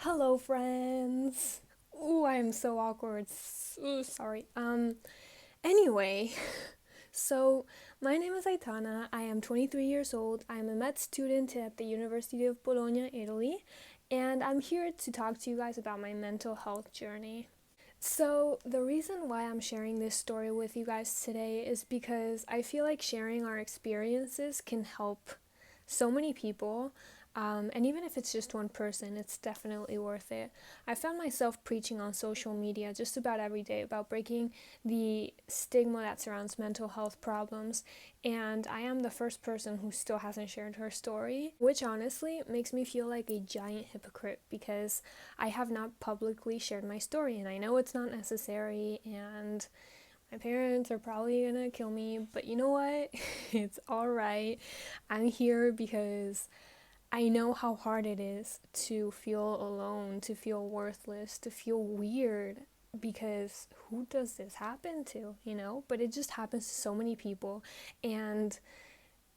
Hello, friends. Ooh, I'm so awkward. Ooh, sorry. Anyway, so my name is Aitana. I am 23 years old. I'm a med student at the University of Bologna, Italy, and I'm here to talk to you guys about my mental health journey. So, the reason why I'm sharing this story with you guys today is because I feel like sharing our experiences can help so many people. And even if it's just one person, it's definitely worth it. I found myself preaching on social media just about every day about breaking the stigma that surrounds mental health problems. And I am the first person who still hasn't shared her story, which honestly makes me feel like a giant hypocrite because I have not publicly shared my story. And I know it's not necessary, and my parents are probably gonna kill me, but you know what? It's alright. I'm here because I know how hard it is to feel alone, to feel worthless, to feel weird, because who does this happen to, you know? But it just happens to so many people, and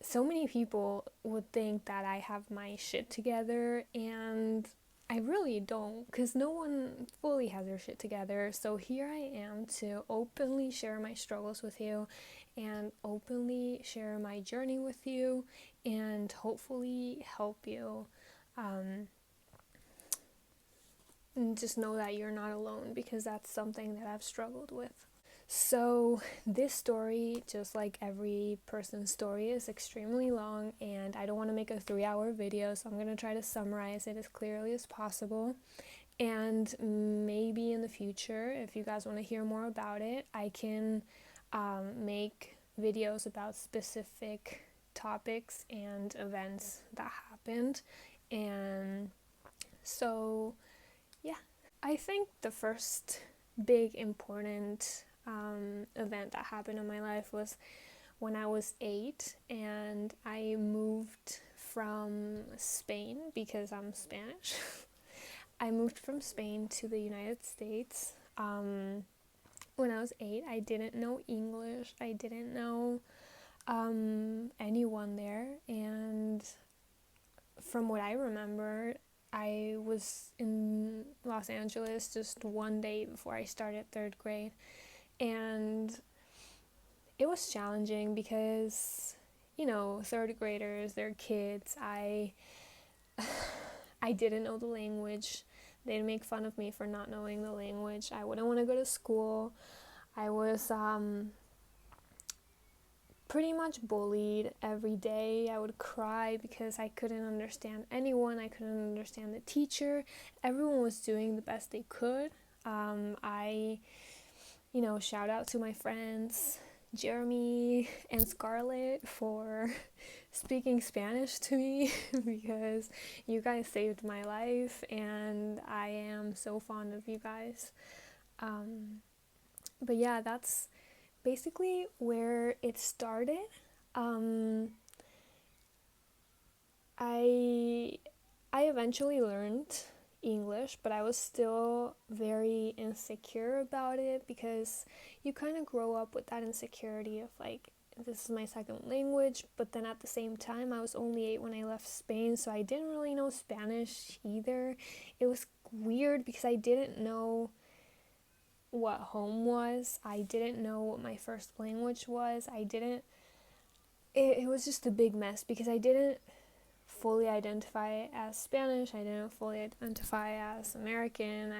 so many people would think that I have my shit together, and I really don't, because no one fully has their shit together. So here I am to openly share my struggles with you and openly share my journey with you and hopefully help you. Um, and just know that you're not alone because that's something that I've struggled with. So, this story, just like every person's story, is extremely long, and I don't want to make a 3 hour video, so I'm going to try to summarize it as clearly as possible. And maybe in the future, if you guys want to hear more about it, I can make videos about specific topics and events that happened. And so, yeah, I think the first big important event that happened in my life was when I was 8 and I moved from Spain because I'm Spanish. I moved from Spain to the United States. When I was 8, I didn't know English. I didn't know anyone there. And from what I remember, I was in Los Angeles just one day before I started third grade. And it was challenging because, you know, third graders, they're kids. I didn't know the language. They'd make fun of me for not knowing the language. I wouldn't want to go to school. I was pretty much bullied every day. I would cry because I couldn't understand anyone. I couldn't understand the teacher. Everyone was doing the best they could. I, shout out to my friends, Jeremy and Scarlett, for speaking Spanish to me because you guys saved my life and I am so fond of you guys. But yeah, that's basically where it started. Um, I I eventually learned English, but I was still very insecure about it because you kind of grow up with that insecurity of like, this is my second language, but then at the same time I was only 8 when I left Spain, so I didn't really know Spanish either. It was weird because I didn't know what home was. I didn't know what my first language was. It was just a big mess because I didn't fully identify as Spanish. I didn't fully identify as American.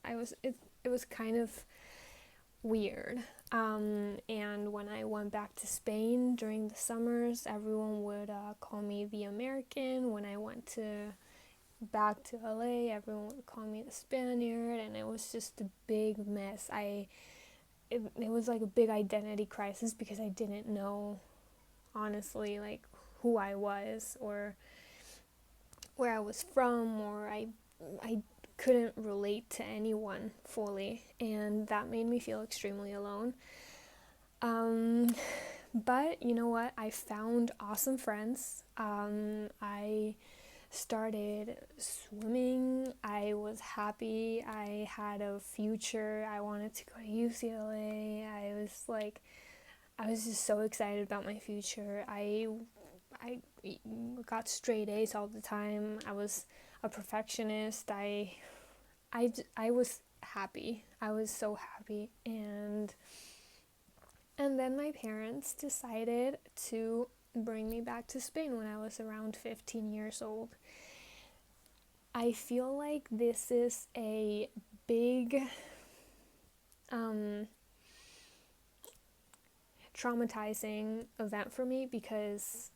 It was kind of weird. And when I went back to Spain during the summers, everyone would call me the American. When I went back to LA, everyone would call me the Spaniard, and it was just a big mess. It was like a big identity crisis because I didn't know, honestly, like who I was or where I was from, or I couldn't relate to anyone fully, and that made me feel extremely alone. Um, but you know what? I found awesome friends. I started swimming. I was happy. I had a future. I wanted to go to UCLA. I was just so excited about my future. I got straight A's all the time. a perfectionist. I was happy. I was so happy. And then my parents decided to bring me back to Spain when I was around 15 years old. I feel like this is a big traumatizing event for me because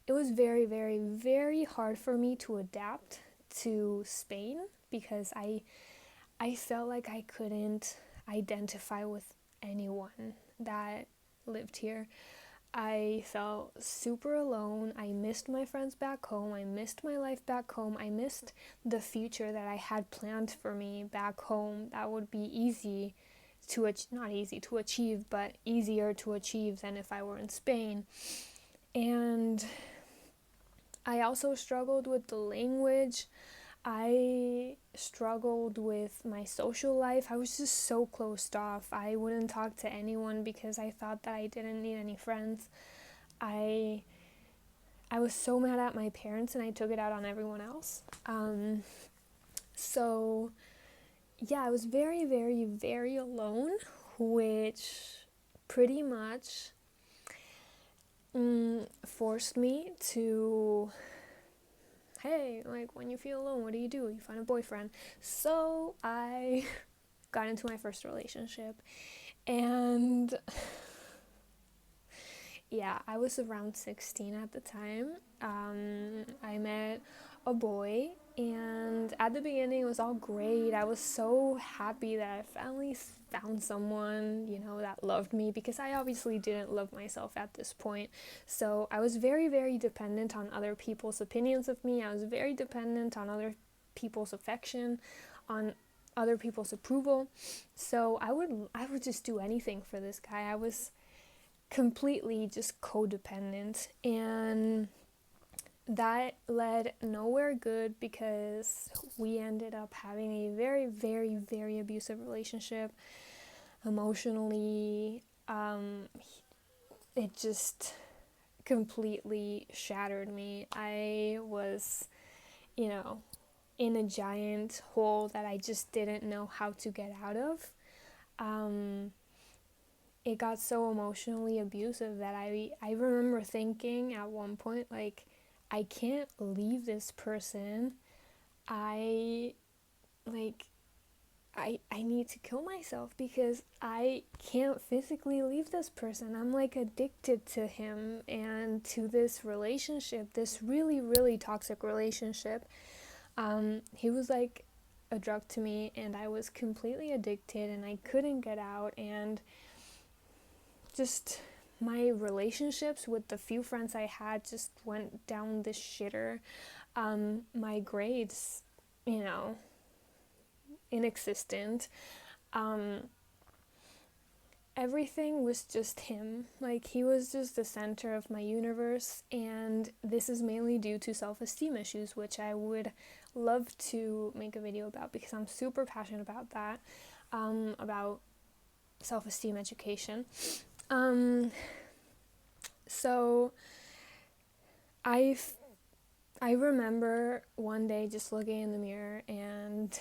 it was very, very, very hard for me to adapt to Spain because I felt like I couldn't identify with anyone that lived here. I felt super alone. I missed my friends back home. I missed my life back home. I missed the future that I had planned for me back home that would be easy to not easy to achieve, but easier to achieve than if I were in Spain. And I also struggled with the language. I struggled with my social life. I was just so closed off. I wouldn't talk to anyone because I thought that I didn't need any friends. I was so mad at my parents and I took it out on everyone else. So yeah, I was very, very, very alone, which pretty much forced me to, hey, like, when you feel alone, what do? You find a boyfriend. So I got into my first relationship, and yeah, I was around 16 at the time. I met a boy, and at the beginning it was all great. I was so happy that I finally found someone, that loved me, because I obviously didn't love myself at this point. So I was very, very dependent on other people's opinions of me. I was very dependent on other people's affection, on other people's approval. So I would just do anything for this guy. I was completely just codependent, and that led nowhere good because we ended up having a very, very, very abusive relationship emotionally. It just completely shattered me. I was, in a giant hole that I just didn't know how to get out of. It got so emotionally abusive that I remember thinking at one point, like, I can't leave this person. I need to kill myself because I can't physically leave this person. I'm like addicted to him and to this relationship, this really, really toxic relationship. He was like a drug to me, and I was completely addicted, and I couldn't get out, and just my relationships with the few friends I had just went down this shitter. My grades, inexistent. Everything was just him. Like, he was just the center of my universe, and this is mainly due to self-esteem issues, which I would love to make a video about because I'm super passionate about that, about self-esteem education. So I remember one day just looking in the mirror and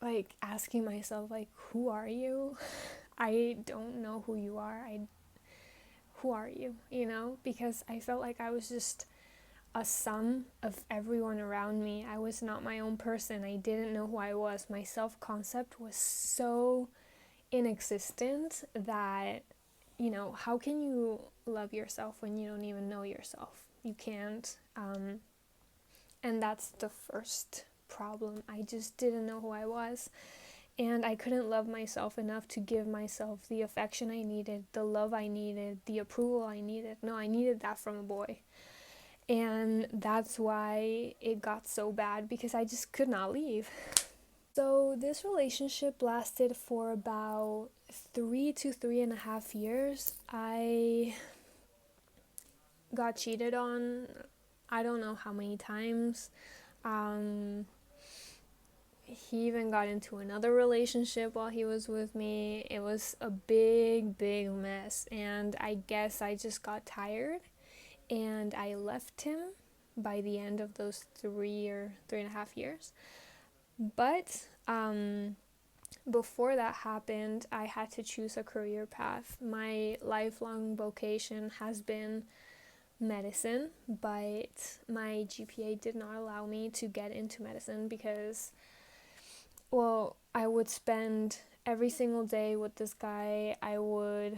like asking myself, like, who are you? I don't know who you are. Who are you? Because I felt like I was just a sum of everyone around me. I was not my own person. I didn't know who I was. My self-concept was so inexistent that, how can you love yourself when you don't even know yourself? You can't. And that's the first problem. I just didn't know who I was, and I couldn't love myself enough to give myself the affection I needed, the love I needed, the approval I needed. No, I needed that from a boy. And that's why it got so bad, because I just could not leave. So this relationship lasted for about 3 to 3.5 years. I got cheated on, I don't know how many times. He even got into another relationship while he was with me. It was a big, big mess, and I guess I just got tired and I left him by the end of those 3 or 3.5 years. But before that happened, I had to choose a career path. My lifelong vocation has been medicine, but my GPA did not allow me to get into medicine because, well, I would spend every single day with this guy. I would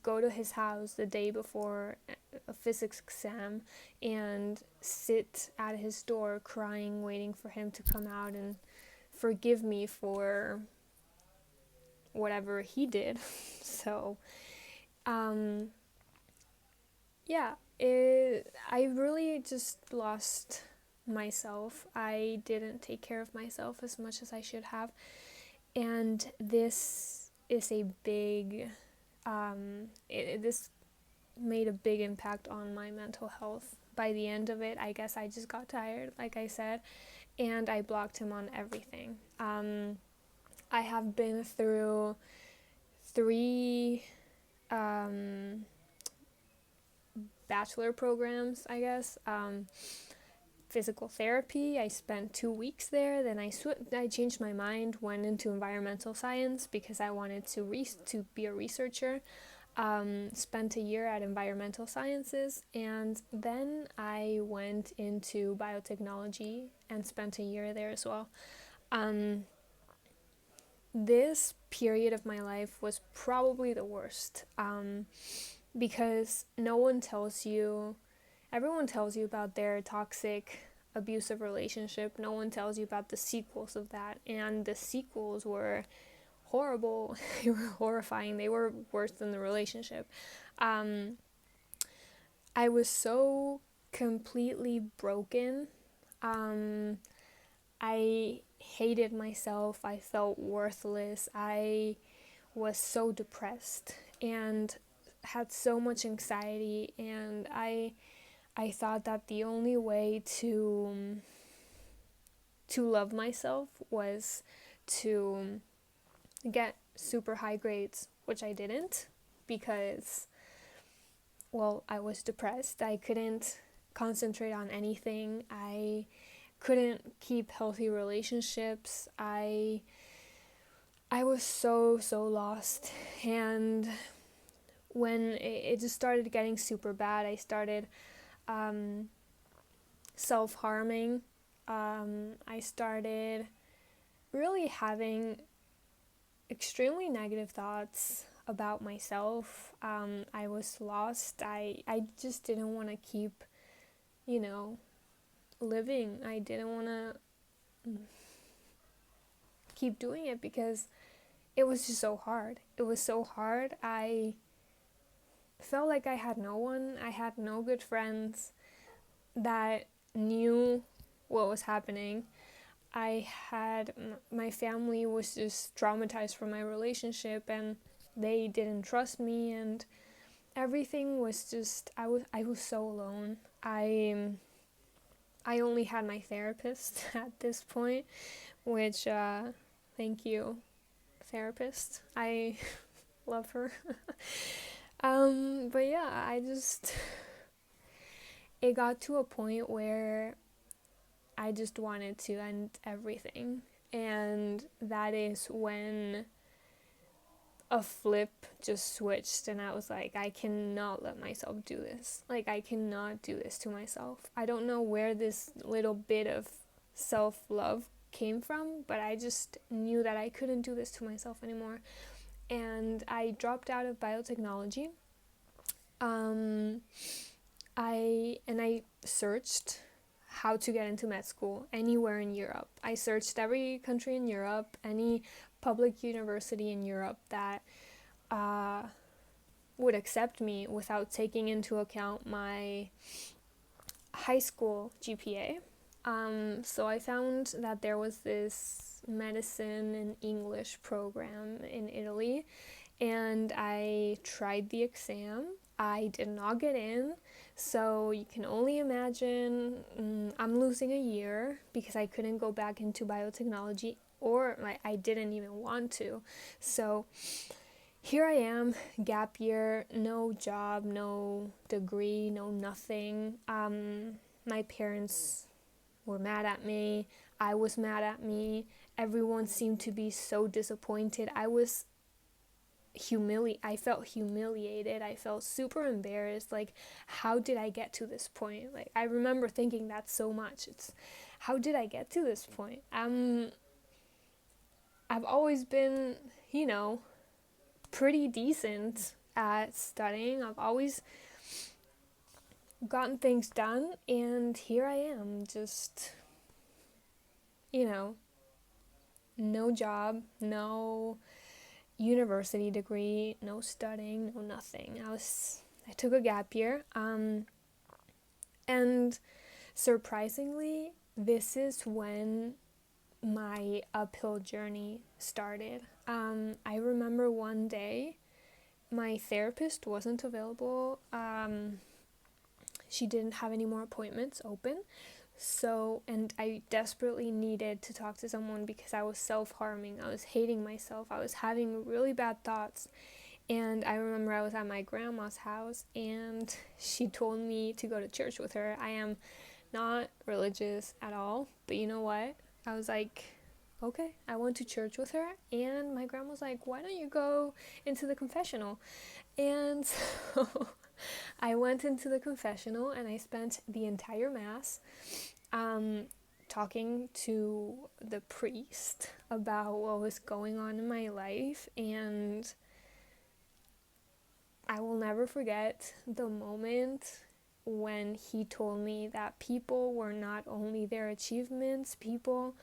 go to his house the day before a physics exam and sit at his door crying, waiting for him to come out and forgive me for whatever he did. So, yeah, I really just lost myself. I didn't take care of myself as much as I should have. And this is a big, this made a big impact on my mental health. By the end of it, I guess I just got tired, like I said, and I blocked him on everything. I have been through 3 bachelor programs, I guess. Physical therapy, I spent 2 weeks there. Then I changed my mind, went into environmental science because I wanted to be a researcher. Spent a year at environmental sciences, and then I went into biotechnology and spent a year there as well. This period of my life was probably the worst, because everyone tells you about their toxic, abusive relationship. No one tells you about the sequels of that, and the sequels were horrible. They were horrifying. They were worse than the relationship. I was so completely broken. I hated myself. I felt worthless. I was so depressed and had so much anxiety, and I thought that the only way to love myself was to get super high grades, which I didn't because, well, I was depressed. I couldn't concentrate on anything. I couldn't keep healthy relationships. I was so lost. And when it just started getting super bad, I started self-harming. I started really having extremely negative thoughts about myself. I was lost. I just didn't want to keep, living. I didn't want to keep doing it because it was just so hard. It was so hard. I felt like I had no one. I had no good friends that knew what was happening. My family was just traumatized from my relationship, and they didn't trust me, and everything was just, I was so alone. I only had my therapist at this point, which, thank you, therapist. I love her. But yeah, it got to a point where I just wanted to end everything. And that is when a flip just switched, and I was like, I cannot let myself do this. Like, I cannot do this to myself. I don't know where this little bit of self-love came from, but I just knew that I couldn't do this to myself anymore. And I dropped out of biotechnology. I searched how to get into med school anywhere in Europe. I searched every country in Europe, any public university in Europe that would accept me without taking into account my high school GPA. So I found that there was this medicine and English program in Italy, and I tried the exam. I did not get in, so you can only imagine I'm losing a year because I couldn't go back into biotechnology, or I didn't even want to. So here I am, gap year, no job, no degree, no nothing. My parents were mad at me. I was mad at me. Everyone seemed to be so disappointed. I felt humiliated. I felt super embarrassed. Like, how did I get to this point? Like, I remember thinking that so much. It's, how did I get to this point? I've always been, pretty decent at studying. I've always gotten things done, and here I am, just, no job, no university degree, no studying, no nothing. I took a gap year, and surprisingly, this is when my uphill journey started. I remember one day my therapist wasn't available. She didn't have any more appointments open. So, and I desperately needed to talk to someone because I was self-harming. I was hating myself. I was having really bad thoughts. And I remember I was at my grandma's house and she told me to go to church with her. I am not religious at all, but you know what? I was like, okay, I went to church with her, and my grandma was like, why don't you go into the confessional? And so I went into the confessional and I spent the entire mass talking to the priest about what was going on in my life, and I will never forget the moment when he told me that people were not only their achievements, people,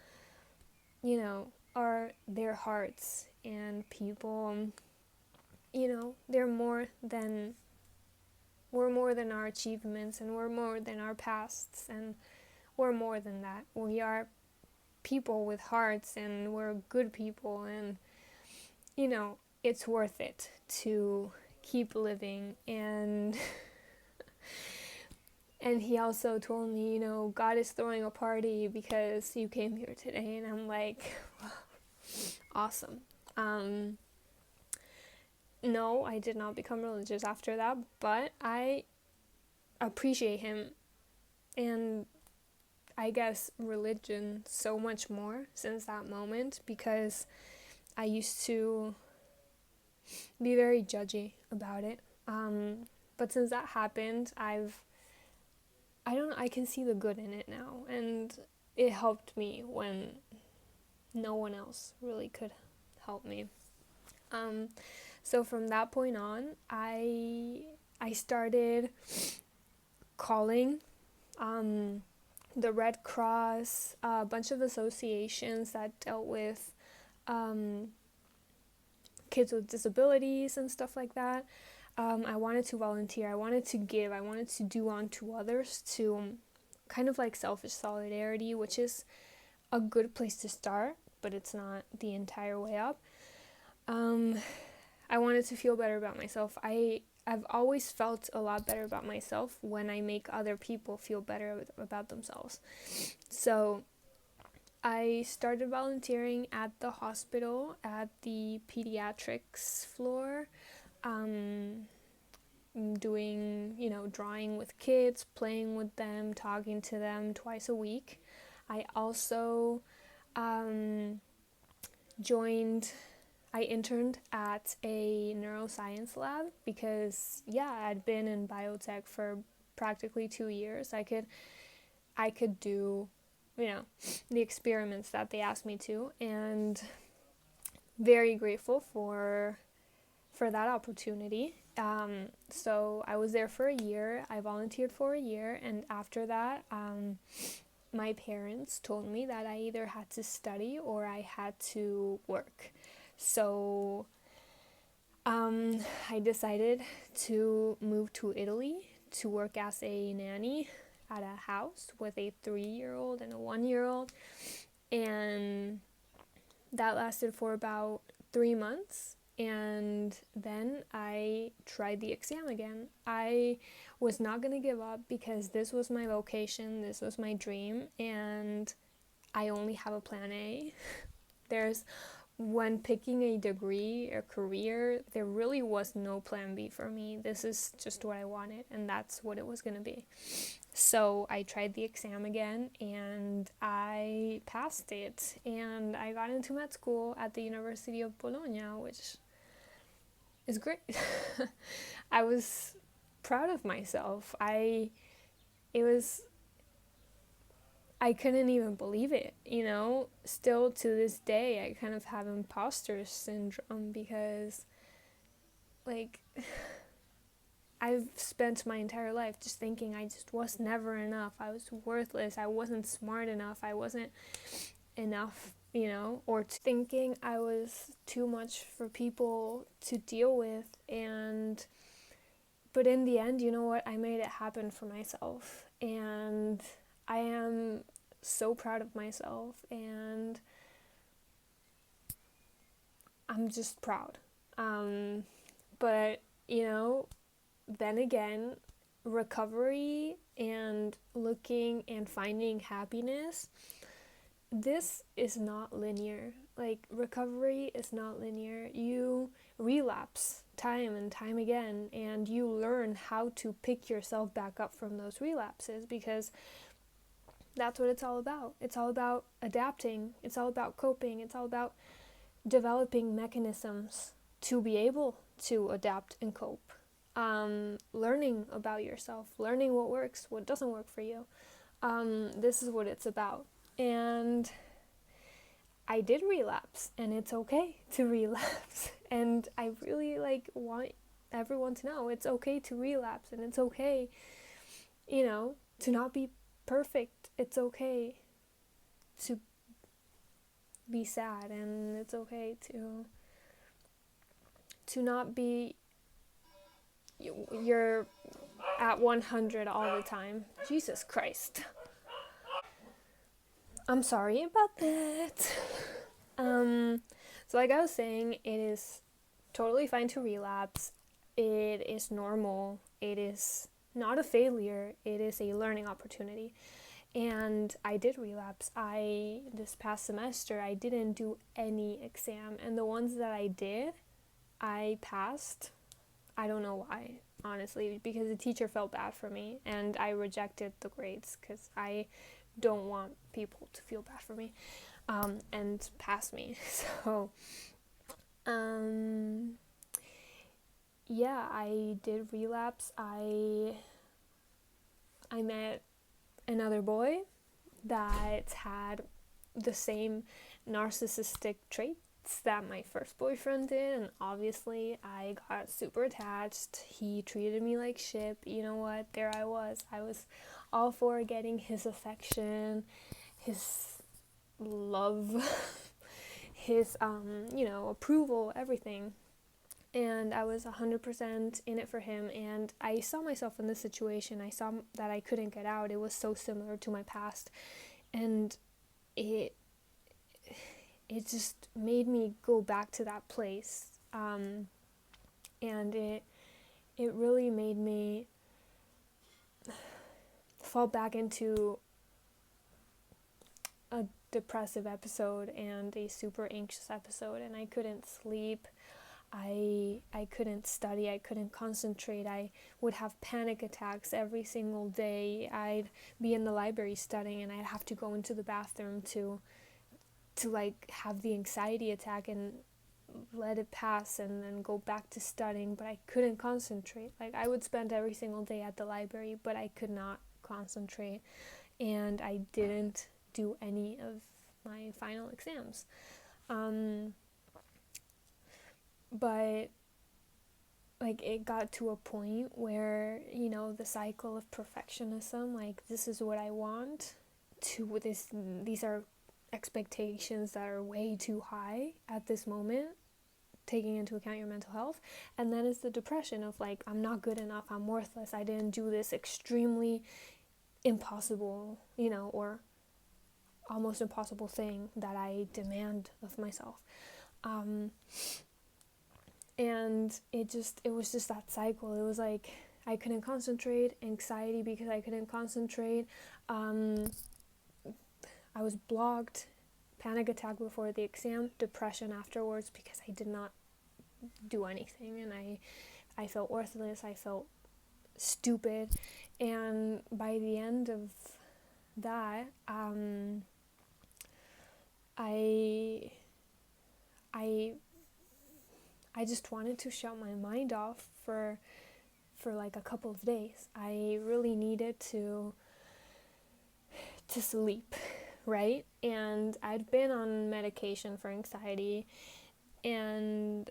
are their hearts, and people, we're more than our achievements, and we're more than our pasts, and we're more than that. We are people with hearts, and we're good people, and it's worth it to keep living. And he also told me, God is throwing a party because you came here today. And I'm like, awesome. No, I did not become religious after that, but I appreciate him, and I guess religion so much more since that moment, because I used to be very judgy about it. But since that happened, I can see the good in it now, and it helped me when no one else really could help me. So from that point on, I started calling the Red Cross, a bunch of associations that dealt with kids with disabilities and stuff like that. I wanted to volunteer, I wanted to give, I wanted to do unto others, to kind of like selfish solidarity, which is a good place to start, but it's not the entire way up. I wanted to feel better about myself. I've always felt a lot better about myself when I make other people feel better about themselves. So I started volunteering at the hospital, at the pediatrics floor, doing, drawing with kids, playing with them, talking to them twice a week. I also I interned at a neuroscience lab because, I'd been in biotech for practically 2 years. I could do, the experiments that they asked me to, and very grateful for that opportunity. So I was there for a year. I volunteered for a year, and after that, my parents told me that I either had to study or I had to work. So I decided to move to Italy to work as a nanny at a house with a 3-year-old and a 1-year-old, and that lasted for about 3 months. And then I tried the exam again. I was not going to give up because this was my vocation, this was my dream, and I only have a plan A. When picking a degree or career, there really was no plan B for me. This is just what I wanted, and that's what it was going to be. So I tried the exam again and I passed it, and I got into med school at the University of Bologna, which is great. I was proud of myself. It was I couldn't even believe it, you know? Still to this day I kind of have imposter syndrome because like I've spent my entire life just thinking I just was never enough. I was worthless. I wasn't smart enough. I wasn't enough, you know, or thinking I was too much for people to deal with. And but in the end, you know what? I made it happen for myself, and I am so proud of myself, and I'm just proud. But you know, then again, recovery and looking and finding happiness, this is not linear. Like, recovery is not linear. You relapse time and time again, and you learn how to pick yourself back up from those relapses, because that's what it's all about. It's all about adapting, it's all about coping, it's all about developing mechanisms to be able to adapt and cope. Learning about yourself, learning what works, what doesn't work for you. This is what it's about. And I did relapse, and it's okay to relapse. And I really want everyone to know it's okay to relapse, and it's okay, you know, to not be perfect. It's okay to be sad, and it's okay to not be you're at 100 all the time. Jesus Christ. I'm sorry about that. So like I was saying, it is totally fine to relapse. It is normal. It is not a failure. It is a learning opportunity. And I did relapse. This past semester, I didn't do any exam. And the ones that I did, I passed. I don't know why, honestly, because the teacher felt bad for me. And I rejected the grades because I don't want people to feel bad for me and pass me. So, yeah, I did relapse. I met another boy that had the same narcissistic traits that my first boyfriend did, and obviously I got super attached. He treated me like shit. You know what? There I was all for getting his affection, his love, his approval, everything. And I was 100% in it for him, and I saw myself in this situation. I saw that I couldn't get out. It was so similar to my past, and it just made me go back to that place, and it really made me fall back into a depressive episode and a super anxious episode, and I couldn't sleep. I couldn't study, I couldn't concentrate. I would have panic attacks every single day. I'd be in the library studying, and I'd have to go into the bathroom to like have the anxiety attack and let it pass and then go back to studying, but I couldn't concentrate. Like, I would spend every single day at the library, but I could not concentrate, and I didn't do any of my final exams. But like, it got to a point where, you know, the cycle of perfectionism, like, this is what I want, to these are expectations that are way too high at this moment, taking into account your mental health. And then it's the depression of like, I'm not good enough, I'm worthless, I didn't do this extremely impossible, you know, or almost impossible thing that I demand of myself. And it was just that cycle. It was like, I couldn't concentrate, anxiety because I couldn't concentrate. I was blocked, panic attack before the exam, depression afterwards because I did not do anything, and I felt worthless. I felt stupid. And by the end of that, I I I just wanted to shut my mind off for like a couple of days. I really needed to sleep, right? And I'd been on medication for anxiety, and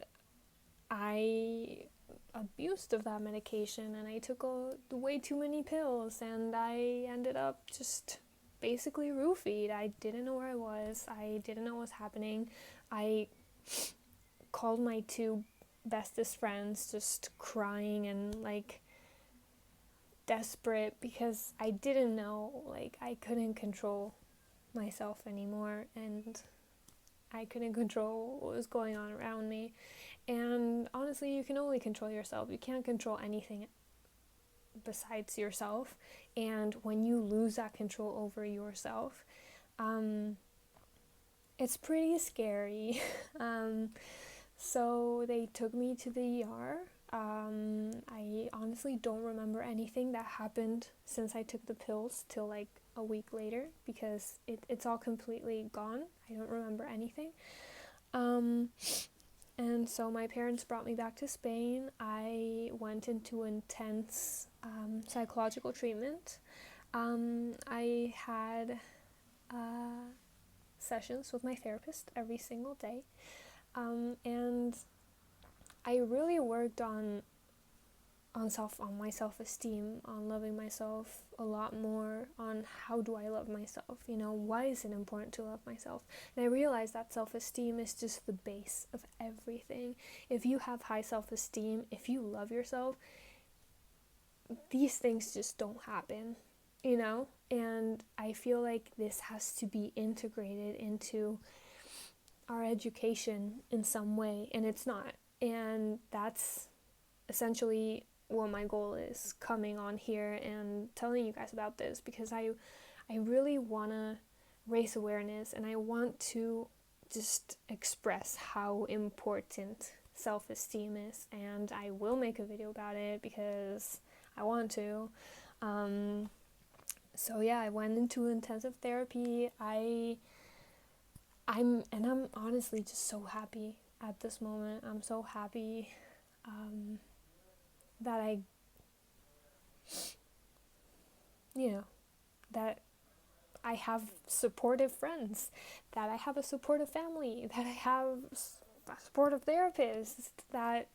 I abused of that medication, and I took way too many pills, and I ended up just basically roofied. I didn't know where I was. I didn't know what was happening. I called my two bestest friends, just crying and like desperate, because I didn't know, like, I couldn't control myself anymore, and I couldn't control what was going on around me. And honestly, you can only control yourself. You can't control anything besides yourself. And when you lose that control over yourself, it's pretty scary. So they took me to the ER. I honestly don't remember anything that happened since I took the pills till like a week later, because it's all completely gone. I don't remember anything. And so my parents brought me back to Spain. I went into intense psychological treatment. I had sessions with my therapist every single day. And I really worked on my self-esteem, on loving myself a lot more, on how do I love myself, why is it important to love myself. And I realized that self-esteem is just the base of everything. If you have high self-esteem, if you love yourself, these things just don't happen, and I feel like this has to be integrated into our education in some way, and it's not. And that's essentially what my goal is, coming on here and telling you guys about this, because I really want to raise awareness, and I want to just express how important self-esteem is, and I will make a video about it because I want to. So yeah, I went into intensive therapy. I'm honestly just so happy at this moment. I'm so happy that that I have supportive friends, that I have a supportive family, that I have a supportive therapist that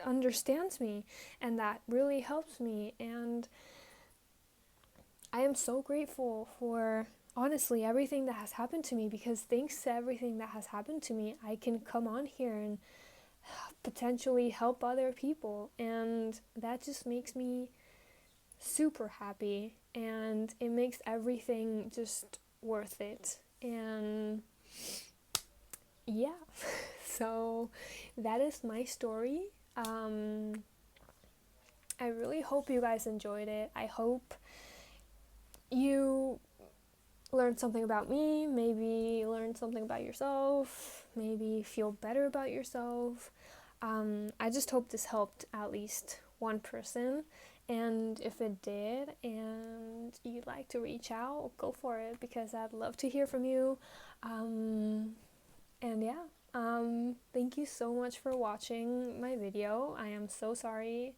understands me and that really helps me. And I am so grateful for, honestly, everything that has happened to me, because thanks to everything that has happened to me, I can come on here and potentially help other people, and that just makes me super happy, and it makes everything just worth it. And yeah, so that is my story. I really hope you guys enjoyed it. I hope you learned something about me, maybe learned something about yourself, maybe feel better about yourself. I just hope this helped at least one person, and if it did and you'd like to reach out, go for it, because I'd love to hear from you. And yeah, thank you so much for watching my video. I am so sorry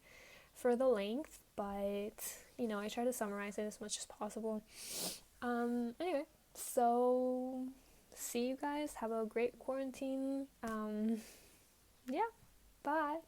for the length, but I try to summarize it as much as possible. Anyway, so see you guys. Have a great quarantine. Yeah, bye.